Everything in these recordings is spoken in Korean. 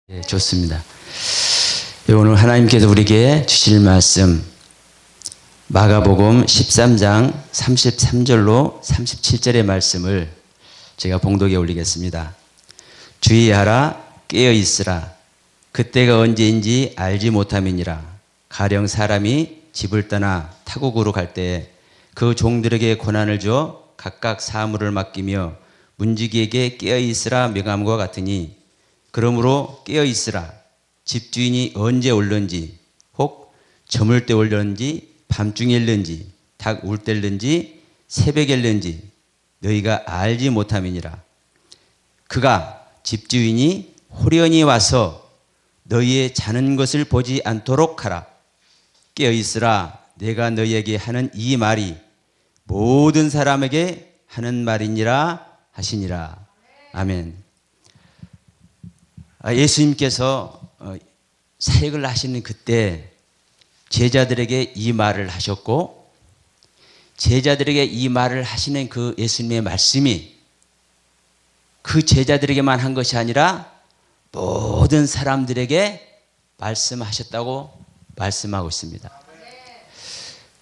예, 좋습니다. 오늘 하나님께서 우리에게 주실 말씀 마가복음 13장 33절로 37절의 말씀을 제가 봉독에 올리겠습니다. 주의하라, 깨어있으라. 그때가 언제인지 알지 못함이니라. 가령 사람이 집을 떠나 타국으로 갈 때에 그 종들에게 권한을 주어 각각 사물을 맡기며 문지기에게 깨어있으라 명함과 같으니, 그러므로 깨어있으라. 집주인이 언제 올는지, 혹 저물 때 올는지, 밤중에 일는지, 닭 울 때 일는지, 새벽에 일는지 너희가 알지 못함이니라. 그가 집주인이 호련히 와서 너희의 자는 것을 보지 않도록 하라. 깨어있으라. 내가 너희에게 하는 이 말이 모든 사람에게 하는 말이니라 하시니라. 아멘. 예수님께서 사역을 하시는 그때 제자들에게 이 말을 하셨고, 제자들에게 이 말을 하시는 그 예수님의 말씀이 그 제자들에게만 한 것이 아니라 모든 사람들에게 말씀하셨다고 말씀하고 있습니다.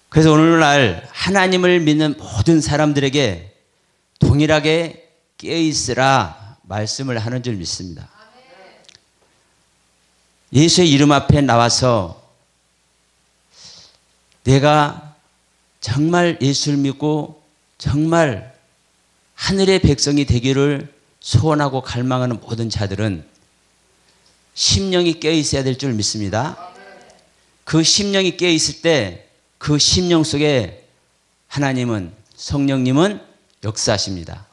그래서 오늘날 하나님을 믿는 모든 사람들에게 동일하게 깨어있으라 말씀을 하는 줄 믿습니다. 예수의 이름 앞에 나와서 내가 정말 예수를 믿고 정말 하늘의 백성이 되기를 소원하고 갈망하는 모든 자들은 심령이 깨어있어야 될 줄 믿습니다. 그 심령이 깨어있을 때 그 심령 속에 하나님은, 성령님은 역사하십니다.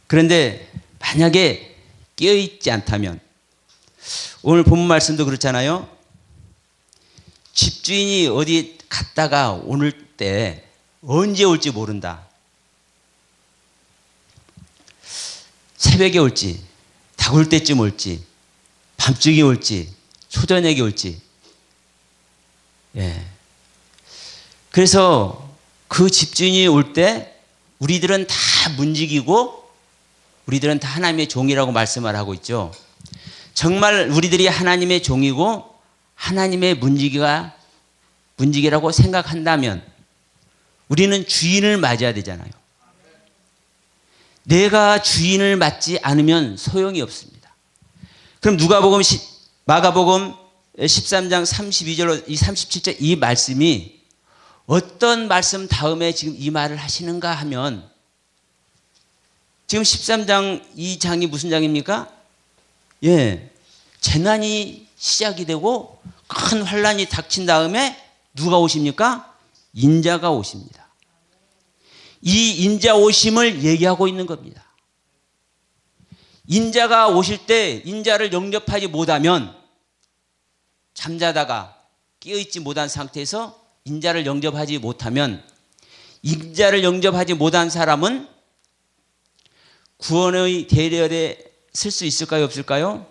그런데 만약에 깨어있지 않다면, 오늘 본문 말씀도 그렇잖아요. 집주인이 어디 갔다가 오늘 때 언제 올지 모른다. 새벽에 올지, 닭 올 때쯤 올지, 밤중에 올지, 초저녁에 올지. 예. 그래서 그 집주인이 올 때 우리들은 다 문지기고 우리들은 다 하나님의 종이라고 말씀을 하고 있죠. 정말 우리들이 하나님의 종이고 하나님의 문지기라고 생각한다면 우리는 주인을 맞아야 되잖아요. 내가 주인을 맞지 않으면 소용이 없습니다. 그럼 마가복음 13장 32절로 37절 이 말씀이 어떤 말씀 다음에 지금 이 말을 하시는가 하면, 지금 13장 이 장이 무슨 장입니까? 예, 재난이 시작이 되고 큰 환란이 닥친 다음에 누가 오십니까? 인자가 오십니다. 이 인자 오심을 얘기하고 있는 겁니다. 인자가 오실 때 인자를 영접하지 못하면, 잠자다가 깨어있지 못한 상태에서 인자를 영접하지 못하면, 인자를 영접하지 못한 사람은 구원의 대열에 쓸 수 있을까요, 없을까요?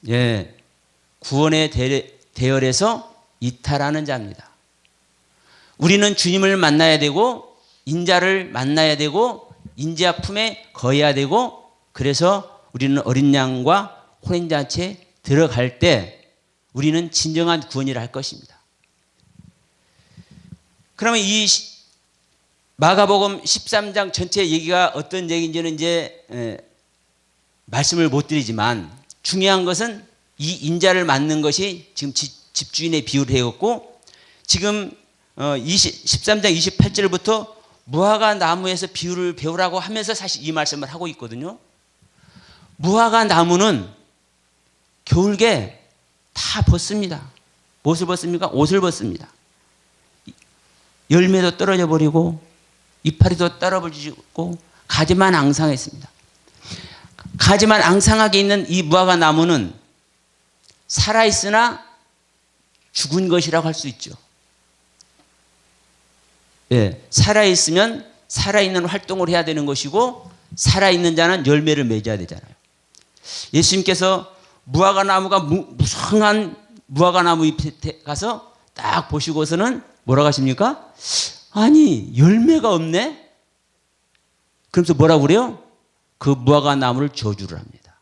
예, 구원의 대열에서 이탈하는 자입니다. 우리는 주님을 만나야 되고 인자를 만나야 되고 인자 품에 거해야 되고, 그래서 우리는 어린 양과 혼인잔치에 들어갈 때 우리는 진정한 구원이라 할 것입니다. 그러면 이 마가복음 13장 전체 얘기가 어떤 얘기인지는 이제 말씀을 못 드리지만, 중요한 것은 이 인자를 맞는 것이 지금 집주인의 비유를 해왔고, 지금 13장 28절부터 무화과 나무에서 비유를 배우라고 하면서 사실 이 말씀을 하고 있거든요. 무화과 나무는 겨울에 다 벗습니다. 무엇을 벗습니까? 옷을 벗습니다. 열매도 떨어져 버리고 이파리도 떨어지고 가지만 앙상했습니다. 가지만 앙상하게 있는 이 무화과 나무는 살아있으나 죽은 것이라고 할 수 있죠. 예, 살아있으면 살아있는 활동을 해야 되는 것이고, 살아있는 자는 열매를 맺어야 되잖아요. 예수님께서 무화과 나무가 무성한 무화과 나무 잎에 가서 딱 보시고서는 뭐라고 하십니까? 아니, 열매가 없네? 그러면서 뭐라고 그래요? 그 무화과 나무를 저주를 합니다.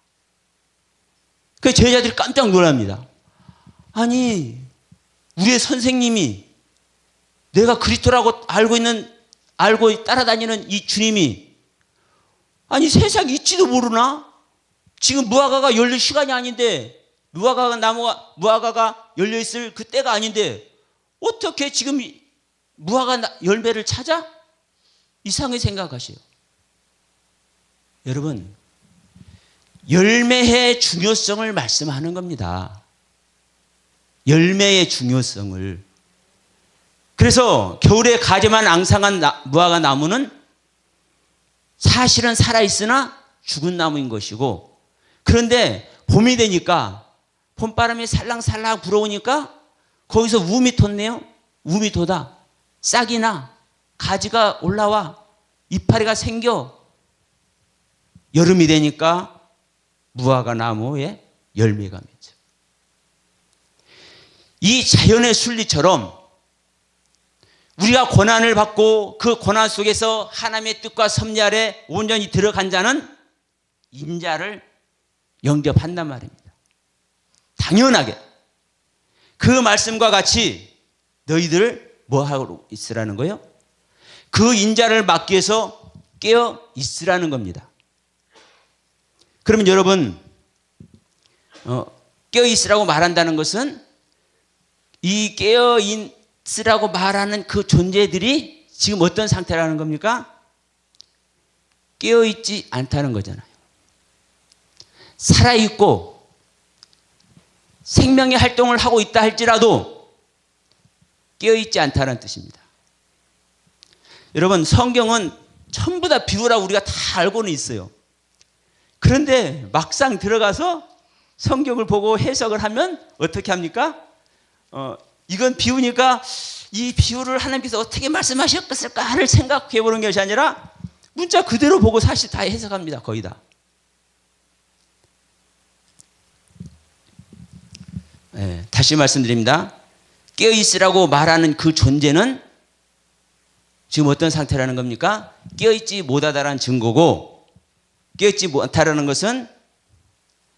그 제자들이 깜짝 놀랍니다. 아니, 우리의 선생님이, 내가 그리스도라고 알고 따라다니는 이 주님이, 아니 세상 있지도 모르나? 지금 무화과가 열릴 시간이 아닌데, 무화과가 열려 있을 그 때가 아닌데 어떻게 지금 무화과 열매를 찾아? 이상하게 생각하세요. 여러분, 열매의 중요성을 말씀하는 겁니다. 열매의 중요성을. 그래서 겨울에 가지만 앙상한 무화과 나무는 사실은 살아있으나 죽은 나무인 것이고, 그런데 봄이 되니까 봄바람이 살랑살랑 불어오니까 거기서 우음이 돋네요. 우음이 돋아 싹이 나, 가지가 올라와, 이파리가 생겨. 여름이 되니까 무화과 나무에 열매가 맺혀. 이 자연의 순리처럼 우리가 고난을 받고 그 고난 속에서 하나님의 뜻과 섭리 아래 온전히 들어간 자는 인자를 영접한단 말입니다. 당연하게. 그 말씀과 같이 너희들 뭐 하고 있으라는 거예요? 그 인자를 막기 위해서 깨어 있으라는 겁니다. 그러면 여러분, 깨어 있으라고 말한다는 것은 이 깨어 있으라고 말하는 그 존재들이 지금 어떤 상태라는 겁니까? 깨어 있지 않다는 거잖아요. 살아있고 생명의 활동을 하고 있다 할지라도 깨어있지 않다는 뜻입니다. 여러분, 성경은 전부 다 비유라고 우리가 다 알고는 있어요. 그런데 막상 들어가서 성경을 보고 해석을 하면 어떻게 합니까? 이건 비유니까 이 비유를 하나님께서 어떻게 말씀하셨을까를 생각해 보는 것이 아니라 문자 그대로 보고 사실 다 해석합니다. 거의 다. 네, 다시 말씀드립니다. 깨어있으라고 말하는 그 존재는 지금 어떤 상태라는 겁니까? 깨어있지 못하다라는 증거고, 깨어있지 못하다는 것은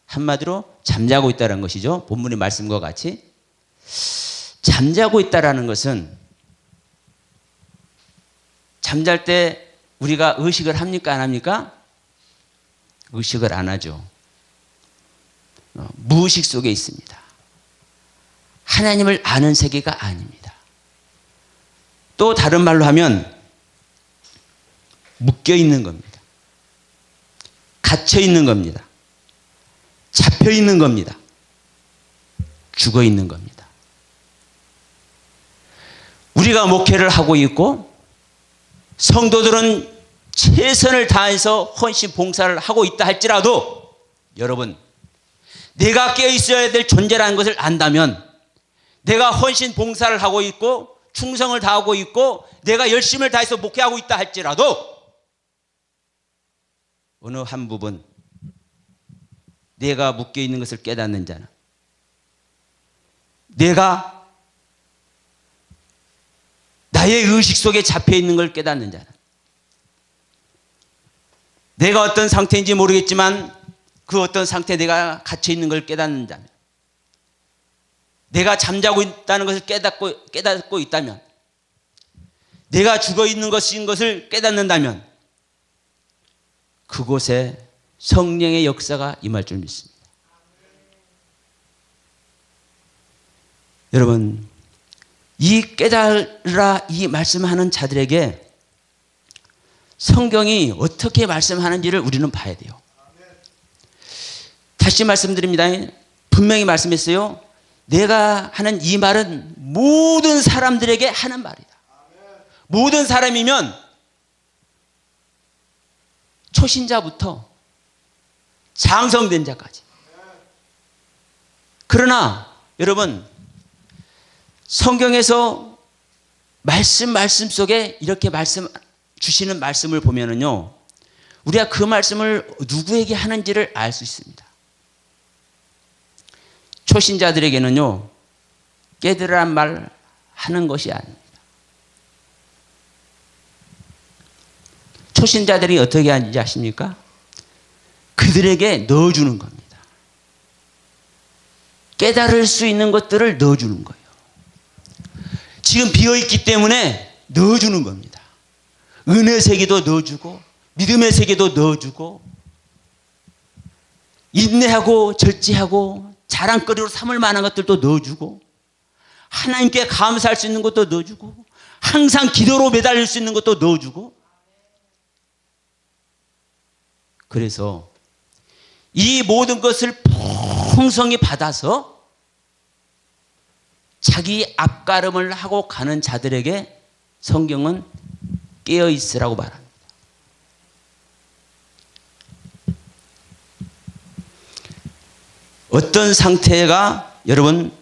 한마디로 잠자고 있다는 것이죠. 본문의 말씀과 같이. 잠자고 있다는 것은 잠잘 때 우리가 의식을 합니까? 안 합니까? 의식을 안 하죠. 무의식 속에 있습니다. 하나님을 아는 세계가 아닙니다. 또 다른 말로 하면 묶여 있는 겁니다. 갇혀 있는 겁니다. 잡혀 있는 겁니다. 죽어 있는 겁니다. 우리가 목회를 하고 있고 성도들은 최선을 다해서 헌신 봉사를 하고 있다 할지라도 여러분, 내가 깨어 있어야 될 존재라는 것을 안다면, 내가 헌신 봉사를 하고 있고 충성을 다하고 있고 내가 열심을 다해서 목회하고 있다 할지라도 어느 한 부분 내가 묶여 있는 것을 깨닫는 자는, 내가 나의 의식 속에 잡혀 있는 걸 깨닫는 자는, 내가 어떤 상태인지 모르겠지만 그 어떤 상태에 내가 갇혀 있는 걸 깨닫는 자는, 내가 잠자고 있다는 것을 깨닫고 있다면, 내가 죽어 있는 것을 깨닫는다면 그곳에 성령의 역사가 임할 줄 믿습니다. 여러분, 이 깨달으라 이 말씀하는 자들에게 성경이 어떻게 말씀하는지를 우리는 봐야 돼요. 다시 말씀드립니다. 분명히 말씀했어요. 내가 하는 이 말은 모든 사람들에게 하는 말이다. 모든 사람이면 초신자부터 장성된 자까지. 그러나 여러분, 성경에서 말씀 속에 이렇게 주시는 말씀을 보면은요, 우리가 그 말씀을 누구에게 하는지를 알 수 있습니다. 초신자들에게는요, 깨달으란 말 하는 것이 아닙니다. 초신자들이 어떻게 하는지 아십니까? 그들에게 넣어주는 겁니다. 깨달을 수 있는 것들을 넣어주는 거예요. 지금 비어있기 때문에 넣어주는 겁니다. 은혜 세계도 넣어주고 믿음의 세계도 넣어주고 인내하고 절제하고 자랑거리로 삼을 만한 것들도 넣어주고 하나님께 감사할 수 있는 것도 넣어주고 항상 기도로 매달릴 수 있는 것도 넣어주고 그래서 이 모든 것을 풍성히 받아서 자기 앞가름을 하고 가는 자들에게 성경은 깨어있으라고 말합니다. 어떤 상태가 여러분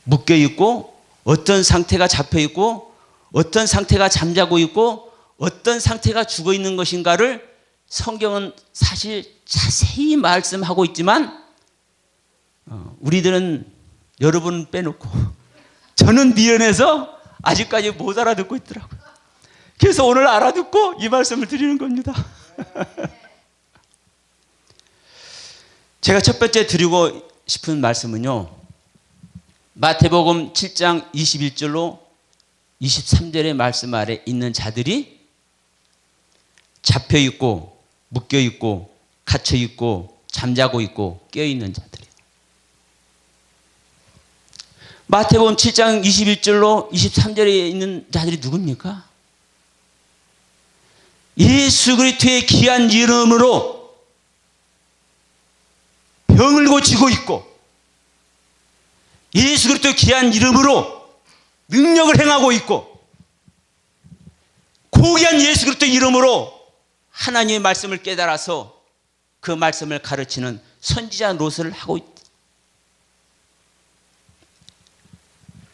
묶여있고 어떤 상태가 잡혀있고 어떤 상태가 잠자고 있고 어떤 상태가 죽어있는 것인가를 성경은 사실 자세히 말씀하고 있지만 우리들은 여러분 빼놓고 저는 미련해서 아직까지 못 알아듣고 있더라고요. 그래서 오늘 알아듣고 이 말씀을 드리는 겁니다. 제가 첫 번째 드리고 싶은 말씀은요. 마태복음 7장 21절로 23절의 말씀 아래 있는 자들이 잡혀있고 묶여있고 갇혀있고 잠자고 있고 깨어있는 자들이에요. 마태복음 7장 21절로 23절에 있는 자들이 누굽니까? 예수 그리스도의 귀한 이름으로 병을 고치고 있고 예수 그리스도의 귀한 이름으로 능력을 행하고 있고 고귀한 예수 그리스도의 이름으로 하나님의 말씀을 깨달아서 그 말씀을 가르치는 선지자 노릇을 하고 있다.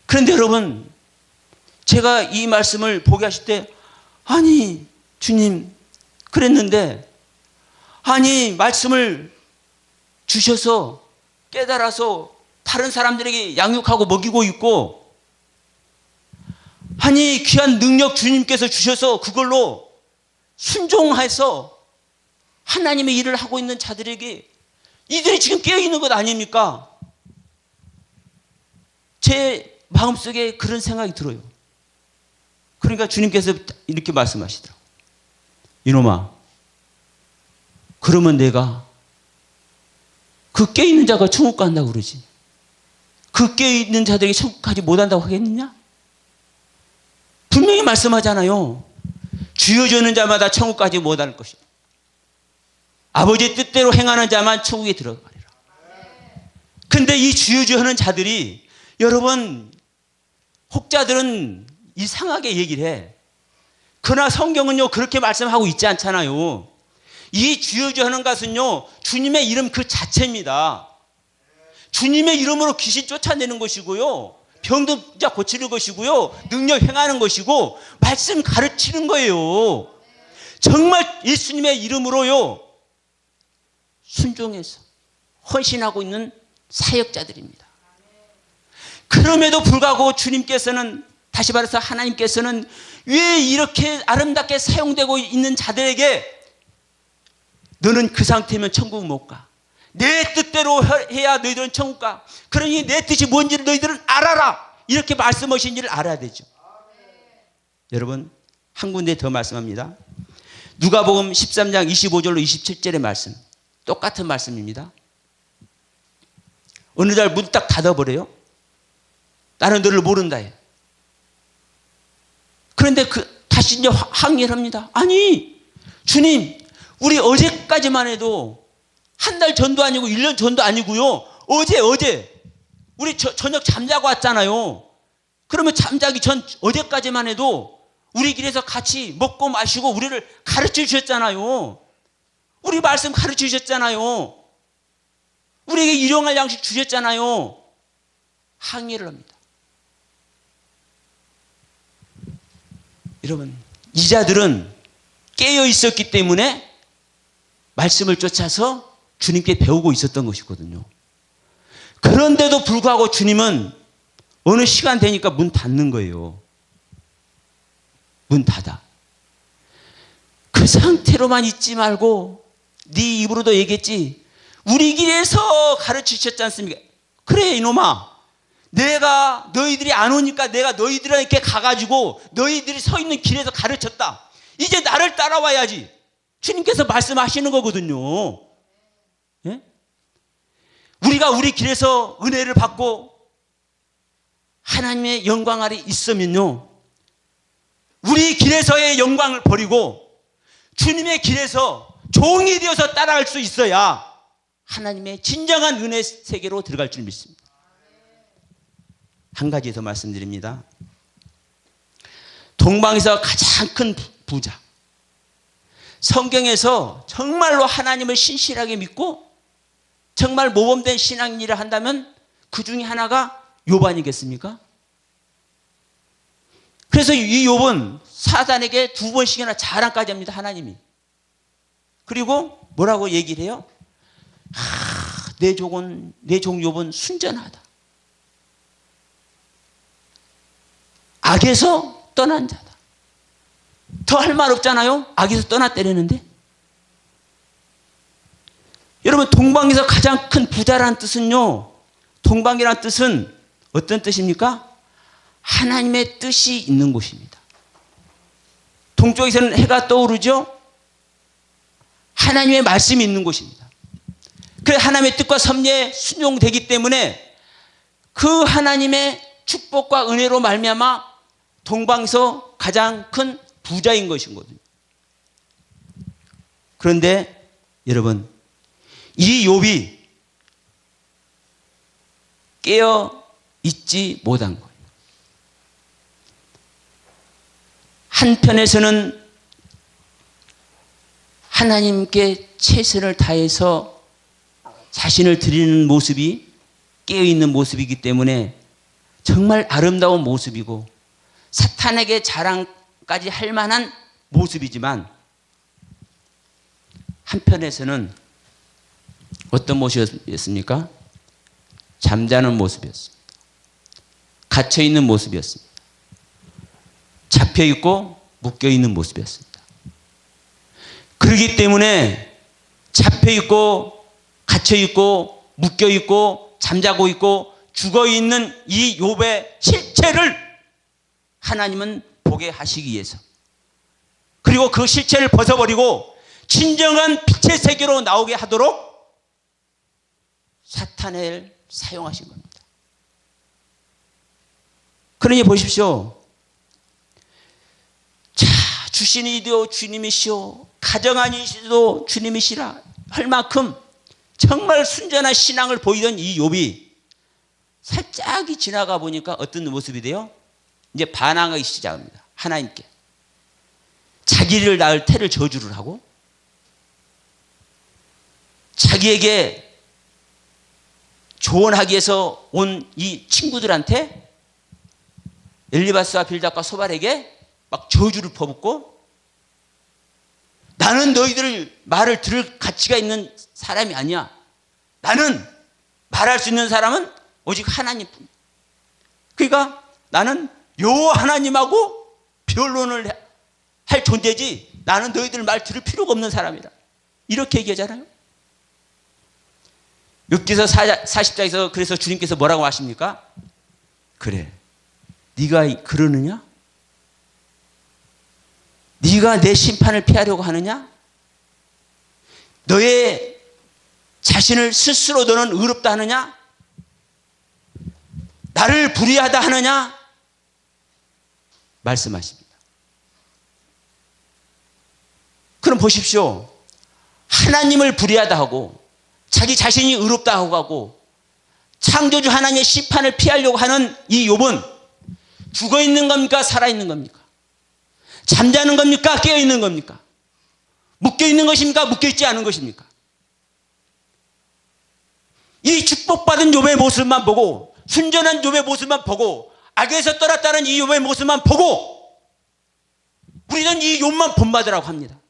그런데 여러분 제가 이 말씀을 보게 하실 때 아니 주님 그랬는데 아니 말씀을 주셔서 깨달아서 다른 사람들에게 양육하고 먹이고 있고 아니 귀한 능력 주님께서 주셔서 그걸로 순종해서 하나님의 일을 하고 있는 자들에게 이들이 지금 깨어있는 것 아닙니까? 제 마음속에 그런 생각이 들어요. 그러니까 주님께서 이렇게 말씀하시더라고요. 이놈아 그러면 내가 그 깨어있는 자가 천국 간다고 그러지 그 깨어있는 자들에게 천국 가지 못한다고 하겠느냐? 분명히 말씀하잖아요. 주어지는 자마다 천국 가지 못할 것이다. 아버지의 뜻대로 행하는 자만 천국에 들어가리라. 근데 이 주어지는 자들이 여러분 혹자들은 이상하게 얘기를 해. 그러나 성경은요 그렇게 말씀하고 있지 않잖아요. 이 주여주하는 것은요 주님의 이름 그 자체입니다. 주님의 이름으로 귀신 쫓아내는 것이고요 병도 고치는 것이고요 능력 행하는 것이고 말씀 가르치는 거예요. 정말 예수님의 이름으로요 순종해서 헌신하고 있는 사역자들입니다. 그럼에도 불구하고 주님께서는 다시 말해서 하나님께서는 왜 이렇게 아름답게 사용되고 있는 자들에게 너는 그 상태면 천국 못 가. 내 뜻대로 해야 너희들은 천국 가. 그러니 내 뜻이 뭔지를 너희들은 알아라. 이렇게 말씀하신지를 알아야 되죠. 여러분 한 군데 더 말씀합니다. 누가복음 13장 25절로 27절의 말씀. 똑같은 말씀입니다. 어느 날 문 딱 닫아버려요. 나는 너를 모른다 해. 그런데 다시 이제 항의를 합니다. 아니 주님 우리 어제까지만 해도 한 달 전도 아니고 1년 전도 아니고요 어제 우리 저녁 잠자고 왔잖아요. 그러면 잠자기 전 어제까지만 해도 우리 길에서 같이 먹고 마시고 우리를 가르쳐 주셨잖아요. 우리 말씀 가르쳐 주셨잖아요. 우리에게 일용할 양식 주셨잖아요. 항의를 합니다. 여러분 이 자들은 깨어 있었기 때문에 말씀을 쫓아서 주님께 배우고 있었던 것이거든요. 그런데도 불구하고 주님은 어느 시간 되니까 문 닫는 거예요. 문 닫아. 그 상태로만 있지 말고 네 입으로도 얘기했지. 우리 길에서 가르치셨지 않습니까? 그래 이놈아, 내가 너희들이 안 오니까 내가 너희들에게 가가지고 너희들이 서 있는 길에서 가르쳤다. 이제 나를 따라와야지. 주님께서 말씀하시는 거거든요. 예? 우리가 우리 길에서 은혜를 받고 하나님의 영광 아래 있으면요, 우리 길에서의 영광을 버리고 주님의 길에서 종이 되어서 따라갈 수 있어야 하나님의 진정한 은혜 세계로 들어갈 줄 믿습니다. 한 가지 더 말씀드립니다. 동방에서 가장 큰 부자, 성경에서 정말로 하나님을 신실하게 믿고 정말 모범된 신앙일을 한다면 그 중에 하나가 욥 아니겠습니까? 그래서 이 욥은 사단에게 2번씩이나 자랑까지 합니다, 하나님이. 그리고 뭐라고 얘기를 해요? 내 종 욥은 순전하다. 악에서 떠난 자다. 더 할 말 없잖아요. 악에서 떠났다는데. 여러분, 동방에서 가장 큰 부자라는 뜻은요, 동방이라는 뜻은 어떤 뜻입니까? 하나님의 뜻이 있는 곳입니다. 동쪽에서는 해가 떠오르죠. 하나님의 말씀이 있는 곳입니다. 그래서 하나님의 뜻과 섭리에 순종되기 때문에 그 하나님의 축복과 은혜로 말미암아 동방에서 가장 큰 부자인 것이거든요. 그런데 여러분, 이 욥이 깨어 있지 못한 거예요. 한편에서는 하나님께 최선을 다해서 자신을 드리는 모습이 깨어있는 모습이기 때문에 정말 아름다운 모습이고 사탄에게 자랑까지 할 만한 모습이지만, 한편에서는 어떤 모습이었습니까? 잠자는 모습이었습니다. 갇혀있는 모습이었습니다. 잡혀있고 묶여있는 모습이었습니다. 그렇기 때문에 잡혀있고 갇혀있고 묶여있고 잠자고 있고 죽어있는 이 욥의 실체를 하나님은 보게 하시기 위해서, 그리고 그 실체를 벗어버리고 진정한 빛의 세계로 나오게 하도록 사탄을 사용하신 겁니다. 그러니 보십시오. 자, 주신이도 주님이시오, 가정아니시도 주님이시라 할 만큼 정말 순전한 신앙을 보이던 이 욥이 살짝이 지나가 보니까 어떤 모습이 돼요? 이제 반항하기 시작합니다. 하나님께. 자기를 낳을 태를 저주를 하고, 자기에게 조언하기 위해서 온 이 친구들한테, 엘리바스와 빌닷과 소발에게 막 저주를 퍼붓고, 나는 너희들 말을 들을 가치가 있는 사람이 아니야. 나는 말할 수 있는 사람은 오직 하나님뿐. 그러니까 나는 요 하나님하고 변론을 할 존재지, 나는 너희들 말 들을 필요가 없는 사람이라. 이렇게 얘기하잖아요. 욥기서 40장에서 그래서 주님께서 뭐라고 하십니까? 그래, 네가 그러느냐? 네가 내 심판을 피하려고 하느냐? 너의 자신을 스스로 너는 의롭다 하느냐? 나를 불의하다 하느냐? 말씀하십니다. 그럼 보십시오. 하나님을 불의하다 하고 자기 자신이 의롭다 하고 창조주 하나님의 심판을 피하려고 하는 이 욥은 죽어 있는 겁니까? 살아 있는 겁니까? 잠자는 겁니까? 깨어 있는 겁니까? 묶여 있는 것입니까? 묶여 있지 않은 것입니까? 이 축복받은 욥의 모습만 보고, 순전한 욥의 모습만 보고, 악에서 떠났다는 이 욥의 모습만 보고 우리는 이 욥만 본받으라고 합니다.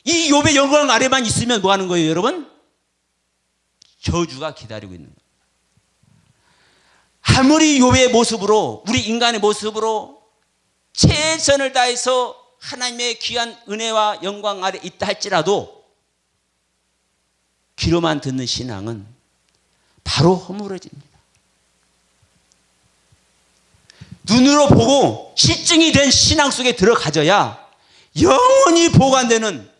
이 욥의 영광 아래만 있으면 뭐 하는 거예요, 여러분? 저주가 기다리고 있는 거예요. 아무리 욥의 모습으로, 우리 인간의 모습으로 최선을 다해서 하나님의 귀한 은혜와 영광 아래 있다 할지라도 귀로만 듣는 신앙은 바로 허물어집니다. 눈으로 보고 실증이 된 신앙 속에 들어가져야 영원히 보관되는,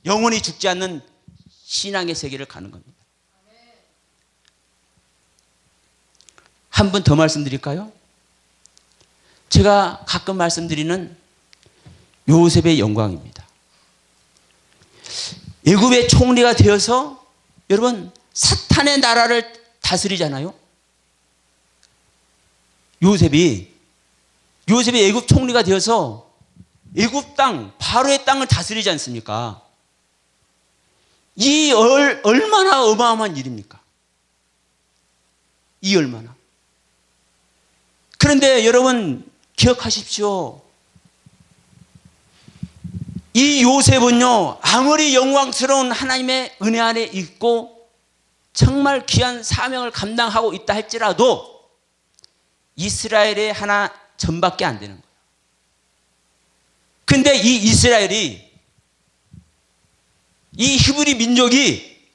영원히 죽지 않는 신앙의 세계를 가는 겁니다. 한 번 더 말씀드릴까요? 제가 가끔 말씀드리는 요셉의 영광입니다. 애굽의 총리가 되어서 여러분 사탄의 나라를 다스리잖아요. 요셉이 애굽 총리가 되어서 애굽 땅, 바로의 땅을 다스리지 않습니까? 이 얼마나 어마어마한 일입니까? 이 얼마나. 그런데 여러분 기억하십시오. 이 요셉은요, 아무리 영광스러운 하나님의 은혜 안에 있고 정말 귀한 사명을 감당하고 있다 할지라도 이스라엘의 하나 전밖에 안 되는 거예요. 근데 이 이스라엘이, 이 히브리 민족이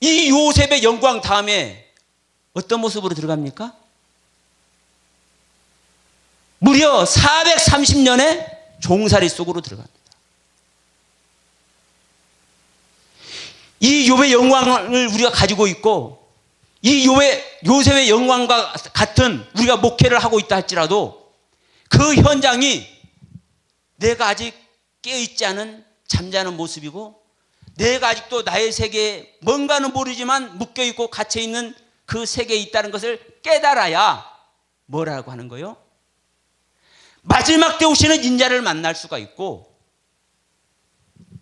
이 요셉의 영광 다음에 어떤 모습으로 들어갑니까? 무려 430년의 종살이 속으로 들어갑니다. 이 욥의 영광을 우리가 가지고 있고 이 요셉의 영광과 같은 우리가 목회를 하고 있다 할지라도 그 현장이 내가 아직 깨어있지 않은 잠자는 모습이고 내가 아직도 나의 세계에 뭔가는 모르지만 묶여있고 갇혀있는 그 세계에 있다는 것을 깨달아야 뭐라고 하는 거예요? 마지막 때 오시는 인자를 만날 수가 있고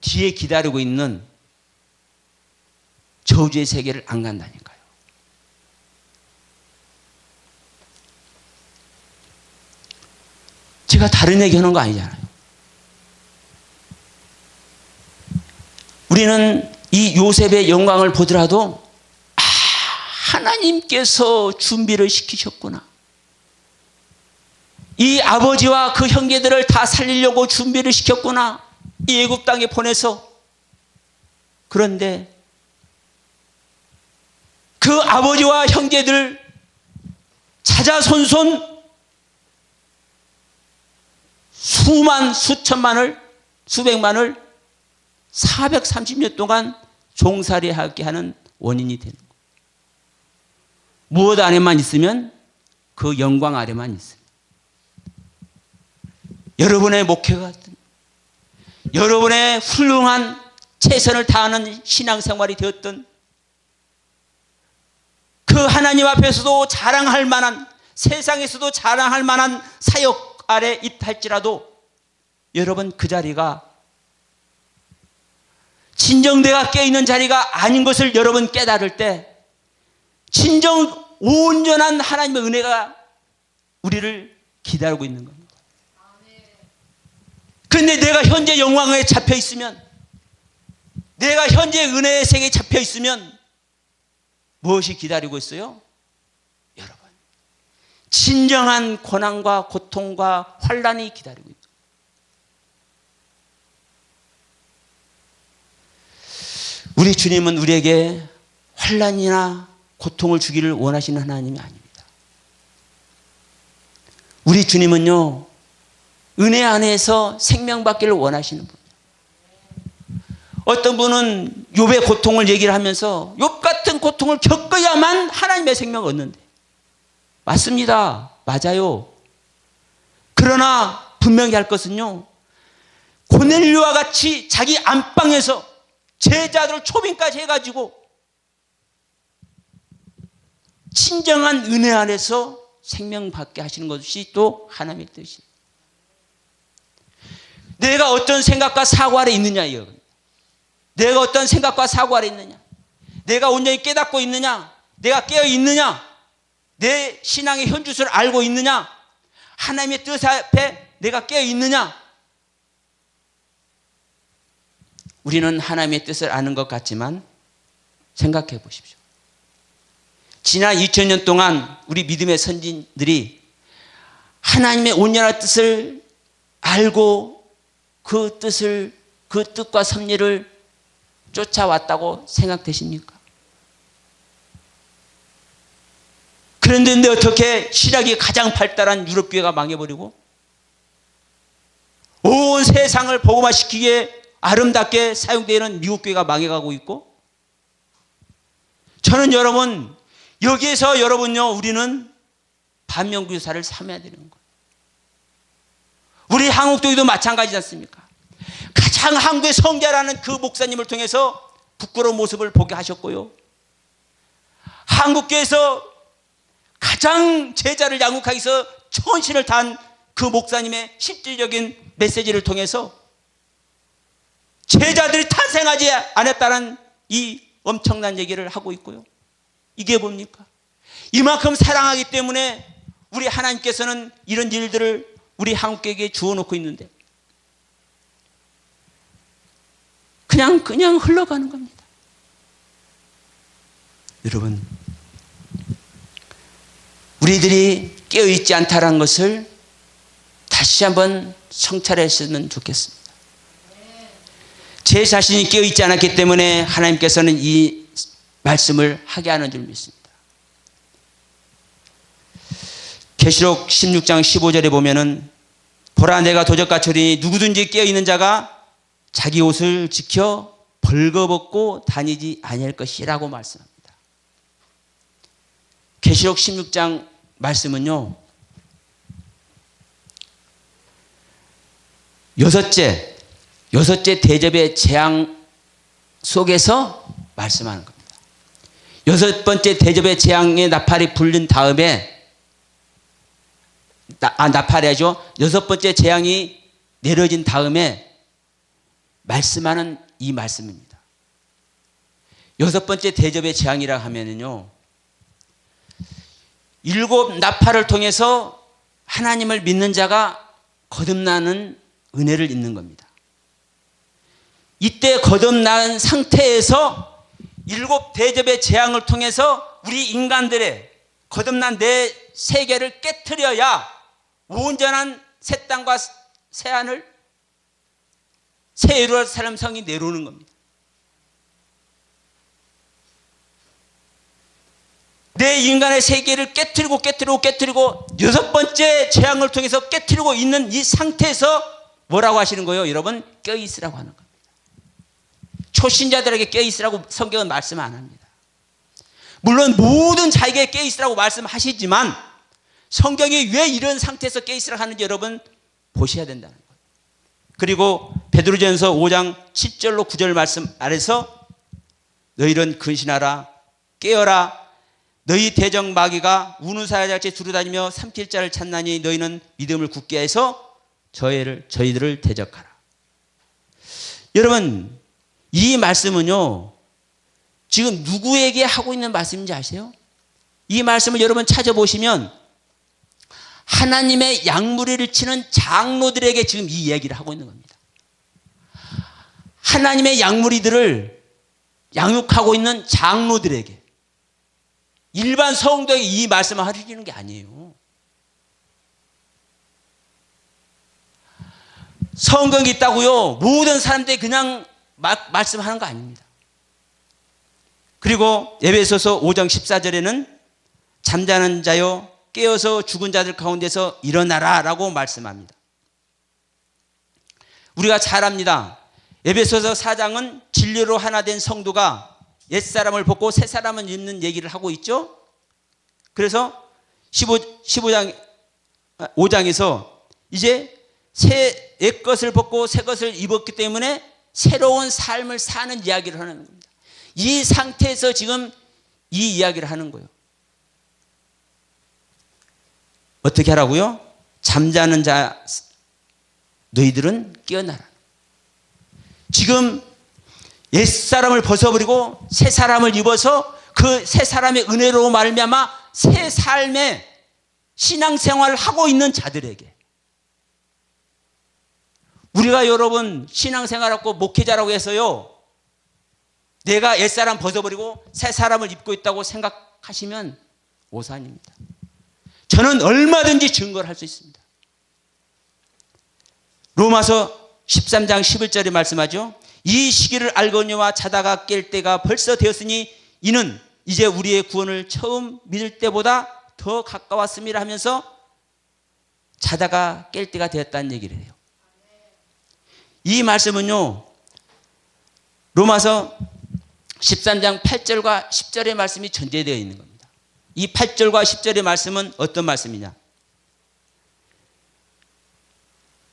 뒤에 기다리고 있는 저주의 세계를 안 간다니까요. 제가 다른 얘기 하는 거 아니잖아요. 우리는 이 요셉의 영광을 보더라도 하나님께서 준비를 시키셨구나. 이 아버지와 그 형제들을 다 살리려고 준비를 시켰구나. 이 애굽 땅에 보내서. 그런데 그 아버지와 형제들 자자손손 수천만을, 수백만을 430년 동안 종살이하게 하는 원인이 되는 거예요. 무엇 안에만 있으면? 그 영광 아래만 있으면. 여러분의 목회가 여러분의 훌륭한 최선을 다하는 신앙생활이 되었던 그 하나님 앞에서도 자랑할 만한, 세상에서도 자랑할 만한 사역 아래 있다 할지라도 여러분 그 자리가 진정 내가 깨어있는 자리가 아닌 것을 여러분 깨달을 때 진정 온전한 하나님의 은혜가 우리를 기다리고 있는 겁니다. 그런데 내가 현재 영광에 잡혀 있으면, 내가 현재 은혜의 세계에 잡혀 있으면 무엇이 기다리고 있어요? 여러분, 진정한 고난과 고통과 환난이 기다리고 있다. 우리 주님은 우리에게 환난이나 고통을 주기를 원하시는 하나님이 아닙니다. 우리 주님은요, 은혜 안에서 생명 받기를 원하시는 분이에요. 어떤 분은 욥의 고통을 얘기를 하면서 욥 같은 고통을 겪어야만 하나님의 생명을 얻는데, 맞습니다. 맞아요. 그러나 분명히 할 것은요, 고넬료와 같이 자기 안방에서 제자들 초빙까지 해가지고 진정한 은혜 안에서 생명 받게 하시는 것이 또 하나님의 뜻이에요. 내가 어떤 생각과 사고 아래 있느냐, 이거. 내가 어떤 생각과 사고 아래 있느냐, 내가 온전히 깨닫고 있느냐, 내가 깨어 있느냐, 내 신앙의 현주소를 알고 있느냐, 하나님의 뜻 앞에 내가 깨어 있느냐. 우리는 하나님의 뜻을 아는 것 같지만 생각해 보십시오. 지난 2000년 동안 우리 믿음의 선진들이 하나님의 온전한 뜻을 알고 그 뜻과 섭리를 쫓아왔다고 생각되십니까? 그런데 어떻게 신학이 가장 발달한 유럽 교회가 망해버리고 온 세상을 복음화시키기에 아름답게 사용되는 미국 교회가 망해가고 있고, 저는 여러분 여기에서 여러분요, 우리는 반면교사를 삼아야 되는 거예요. 우리 한국교회도 마찬가지지 않습니까? 가장 한국의 성자라는 그 목사님을 통해서 부끄러운 모습을 보게 하셨고요, 한국교회에서 가장 제자를 양육하기 위해서 천신을 다한 그 목사님의 실질적인 메시지를 통해서 제자들이 탄생하지 않았다는 이 엄청난 얘기를 하고 있고요. 이게 뭡니까? 이만큼 사랑하기 때문에 우리 하나님께서는 이런 일들을 우리 한국교회에 주어놓고 있는데 그냥 흘러가는 겁니다. 여러분, 우리들이 깨어있지 않다는 것을 다시 한번 성찰했으면 좋겠습니다. 제 자신이 깨어있지 않았기 때문에 하나님께서는 이 말씀을 하게 하는 줄 믿습니다. 계시록 16장 15절에 보면은 보라, 내가 도적과 초리니 누구든지 깨어있는 자가 자기 옷을 지켜 벌거벗고 다니지 아니할 것이라고 말씀합니다. 계시록 16장 말씀은요, 여섯째 대접의 재앙 속에서 말씀하는 겁니다. 여섯 번째 대접의 재앙의 나팔이 불린 다음에, 나팔이죠. 여섯 번째 재앙이 내려진 다음에 말씀하는 이 말씀입니다. 여섯 번째 대접의 재앙이라 하면은요, 일곱 나팔을 통해서 하나님을 믿는 자가 거듭나는 은혜를 입는 겁니다. 이때 거듭난 상태에서 일곱 대접의 재앙을 통해서 우리 인간들의 거듭난 내 세계를 깨트려야 온전한 새 땅과 새 하늘, 새 예루살렘 성이 내려오는 겁니다. 내 인간의 세계를 깨트리고 여섯 번째 재앙을 통해서 깨트리고 있는 이 상태에서 뭐라고 하시는 거예요? 여러분, 껴있으라고 하는 겁니다. 초신자들에게 껴있으라고 성경은 말씀 안 합니다. 물론 모든 자에게 껴있으라고 말씀하시지만 성경이 왜 이런 상태에서 껴있으라고 하는지 여러분 보셔야 된다는 거예요. 그리고 베드로전서 5장 7절로 9절 말씀 아래서 너희는 근신하라, 깨어라, 너희 대적 마귀가 우는 사자같이 두루다니며 삼킬 자를 찾나니 너희는 믿음을 굳게 해서 저희들을 대적하라. 여러분, 이 말씀은요, 지금 누구에게 하고 있는 말씀인지 아세요? 이 말씀을 여러분 찾아보시면 하나님의 양무리를 치는 장로들에게 지금 이 얘기를 하고 있는 겁니다. 하나님의 양무리들을 양육하고 있는 장로들에게, 일반 성도에게 이 말씀을 하시는 게 아니에요. 성경이 있다고요, 모든 사람들이 그냥 말씀하는 거 아닙니다. 그리고 에베소서 5장 14절에는 잠자는 자여 깨어서 죽은 자들 가운데서 일어나라 라고 말씀합니다. 우리가 잘 압니다. 에베소서 4장은 진리로 하나 된 성도가 옛사람을 벗고 새사람을 입는 얘기를 하고 있죠. 그래서 5장에서 이제 옛 것을 벗고 새 것을 입었기 때문에 새로운 삶을 사는 이야기를 하는 겁니다. 이 상태에서 지금 이 이야기를 하는 거예요. 어떻게 하라고요? 잠자는 자 너희들은 깨어나라. 지금 옛사람을 벗어버리고 새 사람을 입어서 그 새 사람의 은혜로 말미암아 새 삶의 신앙생활을 하고 있는 자들에게, 우리가 여러분 신앙생활하고 목회자라고 해서요, 내가 옛사람 벗어버리고 새 사람을 입고 있다고 생각하시면 오산입니다. 저는 얼마든지 증거를 할 수 있습니다. 로마서 13장 11절에 말씀하죠. 이 시기를 알거니와 자다가 깰 때가 벌써 되었으니 이는 이제 우리의 구원을 처음 믿을 때보다 더 가까웠습니다 하면서 자다가 깰 때가 되었다는 얘기를 해요. 이 말씀은요, 로마서 13장 8절과 10절의 말씀이 전제되어 있는 겁니다. 이 8절과 10절의 말씀은 어떤 말씀이냐?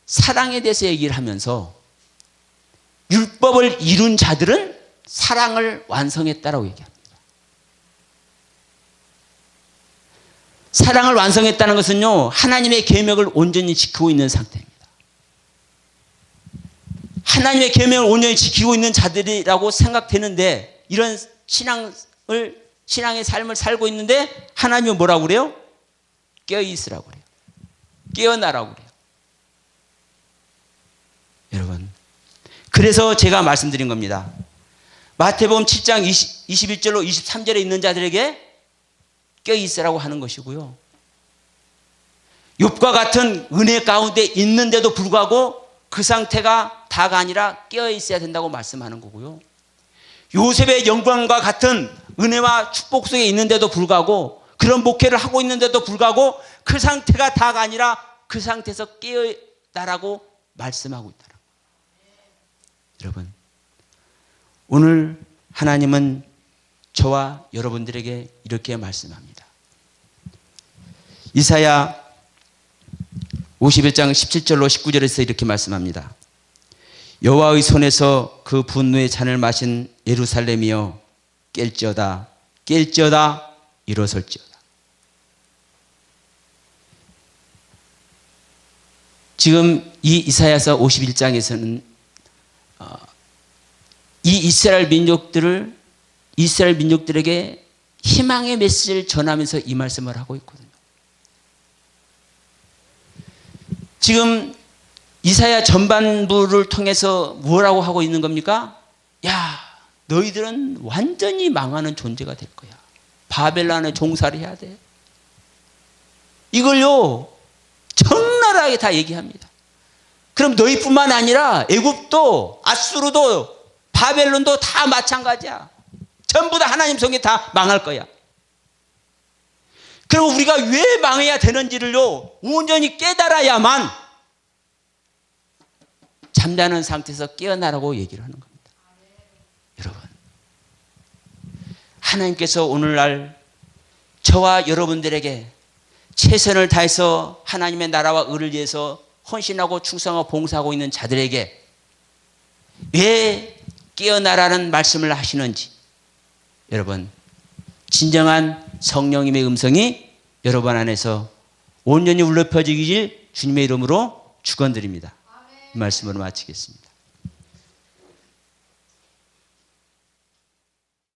사랑에 대해서 얘기를 하면서 율법을 이룬 자들은 사랑을 완성했다라고 얘기합니다. 사랑을 완성했다는 것은요, 하나님의 계명을 온전히 지키고 있는 상태입니다. 하나님의 계명을 온전히 지키고 있는 자들이라고 생각되는데, 이런 신앙의 삶을 살고 있는데 하나님은 뭐라고 그래요? 깨어있으라고 그래요. 깨어나라고 그래요. 여러분, 그래서 제가 말씀드린 겁니다. 마태복음 7장 21절로 23절에 있는 자들에게 깨어있으라고 하는 것이고요, 욥과 같은 은혜 가운데 있는데도 불구하고 그 상태가 다가 아니라 깨어있어야 된다고 말씀하는 거고요, 요셉의 영광과 같은 은혜와 축복 속에 있는데도 불구하고, 그런 목회를 하고 있는데도 불구하고 그 상태가 다가 아니라 그 상태에서 깨어있다라고 말씀하고 있다. 여러분, 오늘 하나님은 저와 여러분들에게 이렇게 말씀합니다. 이사야 51장 17절로 19절에서 이렇게 말씀합니다. 여호와의 손에서 그 분노의 잔을 마신 예루살렘이여, 깰지어다 깰지어다 일어설지어다. 지금 이 이사야서 51장에서는 이 이스라엘 민족들에게 희망의 메시지를 전하면서 이 말씀을 하고 있거든요. 지금 이사야 전반부를 통해서 뭐라고 하고 있는 겁니까? 야, 너희들은 완전히 망하는 존재가 될 거야. 바벨론에 종살이 해야 돼. 이걸요, 적나라하게 다 얘기합니다. 그럼 너희뿐만 아니라 애굽도, 아수르도, 바벨론도 다 마찬가지야. 전부 다 하나님 손에 다 망할 거야. 그럼 우리가 왜 망해야 되는지를요, 온전히 깨달아야만 잠자는 상태에서 깨어나라고 얘기를 하는 겁니다. 여러분, 하나님께서 오늘날 저와 여러분들에게 최선을 다해서 하나님의 나라와 의를 위해서 헌신하고 충성하고 봉사하고 있는 자들에게 왜 깨어나라는 말씀을 하시는지, 여러분, 진정한 성령님의 음성이 여러분 안에서 온전히 울려 퍼지길 주님의 이름으로 축원드립니다. 이 말씀으로 마치겠습니다.